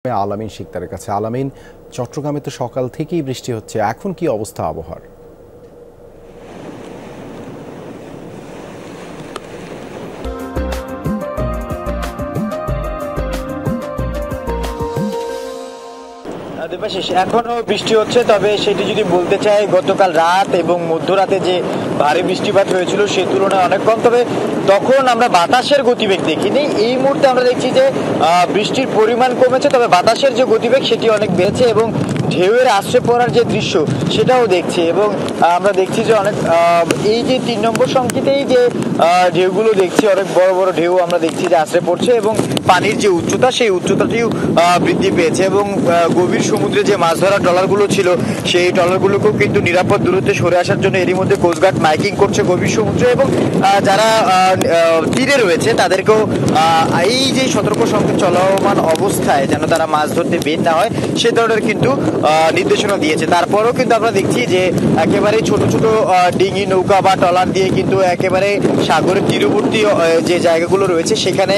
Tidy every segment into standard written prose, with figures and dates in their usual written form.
আলামিন শিকদারের কাছে। আলামিন, চট্টগ্রামে তো সকাল থেকেই বৃষ্টি হচ্ছে, এখন কি অবস্থা আবহাওয়ার? দেবাশিস, এখনো বৃষ্টি হচ্ছে, তবে সেটি যদি বলতে চাই গতকাল রাত এবং মধ্যরাতে যে ভারী বৃষ্টিপাত হয়েছিল সে তুলনায় অনেক কম। তবে তখন আমরা বাতাসের গতিবেগ দেখিনি। এই মুহূর্তে আমরা দেখছি যে বৃষ্টির পরিমাণ কমেছে, তবে বাতাসের যে গতিবেগ সেটি অনেক বেড়েছে এবং ঢেউয়ের আশ্রয় পড়ার যে দৃশ্য সেটাও দেখছি। এবং আমরা দেখছি যে অনেক এই যে 3 নম্বর সংকেতেই যে ঢেউগুলো দেখছি, অনেক বড় বড় ঢেউ আমরা দেখছি যে আশ্রয় পড়ছে এবং পানির যে উচ্চতা সেই উচ্চতাটিও বৃদ্ধি পেয়েছে। এবং গভীর সমুদ্রে যে মাছ ধরার ট্রলারগুলো ছিল সেই ট্রলারগুলোকেও কিন্তু নিরাপদ দূরত্বে সরে আসার জন্য এরই মধ্যে কোস্টগার্ড মাইকিং করছে গভীর সমুদ্রে। এবং যারা তীরে রয়েছে তাদেরকেও এই যে সতর্ক সংকেত চলমান অবস্থায় যেন তারা মাছ ধরতে বের না হয় সে ধরনের কিন্তু নির্দেশনা দিয়েছে। তারপরেও কিন্তু আমরা দেখছি যে একেবারে ছোট ছোট ডিঙি নৌকা বা ট্রলার দিয়ে কিন্তু একেবারে সাগরের তীরবর্তী যে জায়গাগুলো রয়েছে সেখানে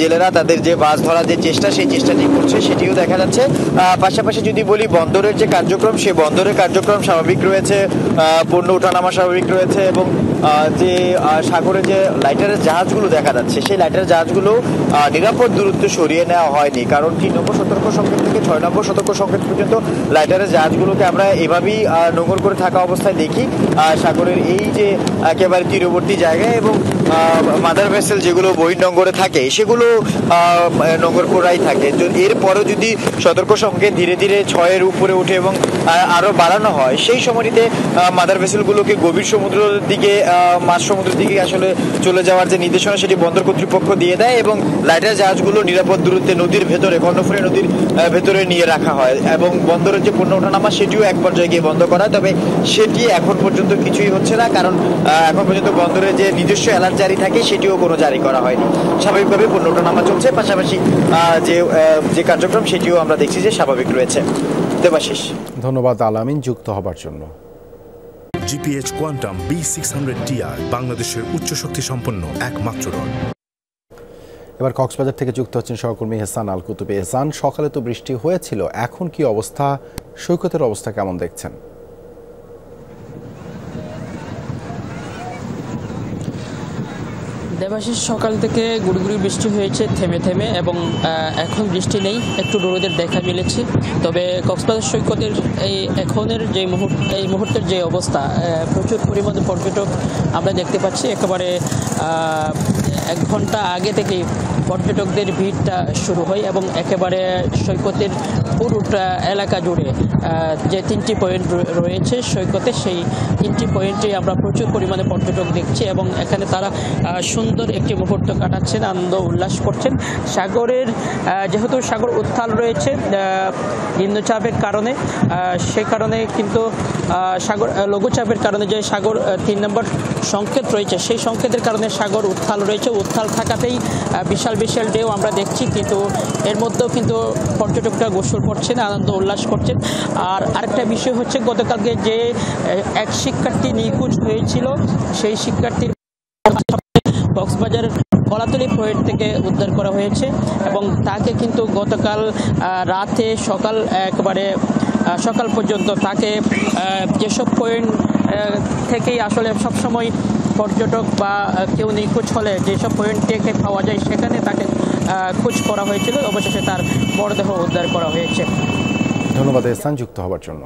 জেলেরা তাদের যে মাছ ধরার যে চেষ্টা সেই চেষ্টাটি করছে সেটিও দেখা যাচ্ছে। পাশাপাশি যদি বলি বন্দরের যে কার্যক্রম, সেই বন্দরের কার্যক্রম স্বাভাবিক রয়েছে, পণ্য ওঠানামা স্বাভাবিক রয়েছে এবং যে সাগরে যে লাইটারের জাহাজগুলো দেখা যাচ্ছে সেই লাইটারের জাহাজগুলো নিরাপদ দূরত্বে সরিয়ে নেওয়া হয়নি, কারণ 3 নম্বর সতর্ক সংকেত থেকে 6 নম্বর সতর্ক সংকেত পর্যন্ত লাইটারের জাহাজগুলোকে আমরা এভাবেই নোঙর করে থাকা অবস্থায় দেখি সাগরের এই যে একেবারে তীরবর্তী জায়গায়। এবং মাদার ভেসেল যেগুলো বহির্নোঙরে থাকে সেগুলো নোঙর করাই থাকে। এরপরও যদি সতর্ক সংকেত ধীরে ধীরে 6-এর উপরে ওঠে এবং আরো বাড়ানো হয় সেই সময়টিতে মাদার ভেসেলগুলোকে গভীর সমুদ্রের দিকে মাঝ সমুদ্রের দিকে আসলে চলে যাওয়ার যে নির্দেশনা সেটি বন্দর কর্তৃপক্ষ দিয়ে দেয় এবং লাইটার জাহাজগুলো নিরাপদ দূরত্বে নদীর ভেতরে, কর্ণফুলী নদীর ভেতরে নিয়ে রাখা হয় এবং বন্দরের যে পণ্য ওঠানামা সেটিও এক পর্যায়ে গিয়ে বন্ধ করা হয়। তবে সেটি এখন পর্যন্ত কিছুই হচ্ছে না, কারণ এখন পর্যন্ত বন্দরের যে নিজস্ব অ্যালার্ট জারি থাকে সেটিও কোনো জারি করা হয়নি। স্বাভাবিকভাবে পণ্য ওঠানামা চলছে, পাশাপাশি যে কার্যক্রম সেটিও আমরা দেখছি যে স্বাভাবিক রয়েছে। দেবাশিস, ধন্যবাদ আলামিন যুক্ত হবার জন্য। জিপিএইচ কোয়ান্টাম B600TR বাংলাদেশের উচ্চ শক্তি সম্পন্ন একমাত্র রড। এবার কক্সবাজার থেকে যুক্ত হচ্ছেন সহকর্মী এহসান আল কুতুবী। এহসান, সকালে তো বৃষ্টি হয়েছিল, এখন কি অবস্থা, সৈকতের অবস্থা কেমন দেখছেন? দেবাশিস, সকাল থেকে গুড়ি বৃষ্টি হয়েছে থেমে থেমে এবং এখন বৃষ্টি নেই, একটু রোদের দেখা মিলেছে। তবে কক্সবাজার সৈকতের এই মুহূর্তের যে অবস্থা, প্রচুর পরিমাণে পর্যটক আমরা দেখতে পাচ্ছি। একেবারে 1 ঘন্টা আগে থেকেই পর্যটকদের ভিড়টা শুরু হয় এবং একেবারে সৈকতের পুরোটা এলাকা জুড়ে যে 3টি পয়েন্ট রয়েছে সৈকতে, সেই 3টি পয়েন্টে আমরা প্রচুর পরিমাণে পর্যটক দেখছি এবং এখানে তারা সুন্দর একটি মুহূর্ত কাটাচ্ছেন, আনন্দ উল্লাস করছেন। যেহেতু সাগর উত্তাল রয়েছে নিম্নচাপের কারণে, সে কারণে কিন্তু লঘুচাপের কারণে যে সাগর 3 নম্বর সংকেত রয়েছে সেই সংকেতের কারণে সাগর উত্তাল রয়েছে। উত্তাল থাকাতেই বিশাল বিশাল ঢেউ আমরা দেখছি, কিন্তু এর মধ্যেও কিন্তু পর্যটকরা গোসল করছেন, আনন্দ উল্লাস করছেন। আর আরেকটা বিষয় হচ্ছে, গতকালকে যে এক শিক্ষার্থী নিখোঁজ হয়েছিল সেই শিক্ষার্থীর কক্সবাজার কলাতলি পয়েন্ট থেকে উদ্ধার করা হয়েছে এবং তাকে কিন্তু গতকাল রাতে সকাল পর্যন্ত তাকে যেসব পয়েন্ট থেকেই আসলে সবসময় পর্যটক বা কেউ নিখোঁজ হলে যেসব পয়েন্ট থেকে পাওয়া যায় সেখানে তাকে খোঁজ করা হয়েছিল। অবশেষে তার মরদেহ উদ্ধার করা হয়েছে। ধন্যবাদ এহসান যুক্ত হবার জন্য।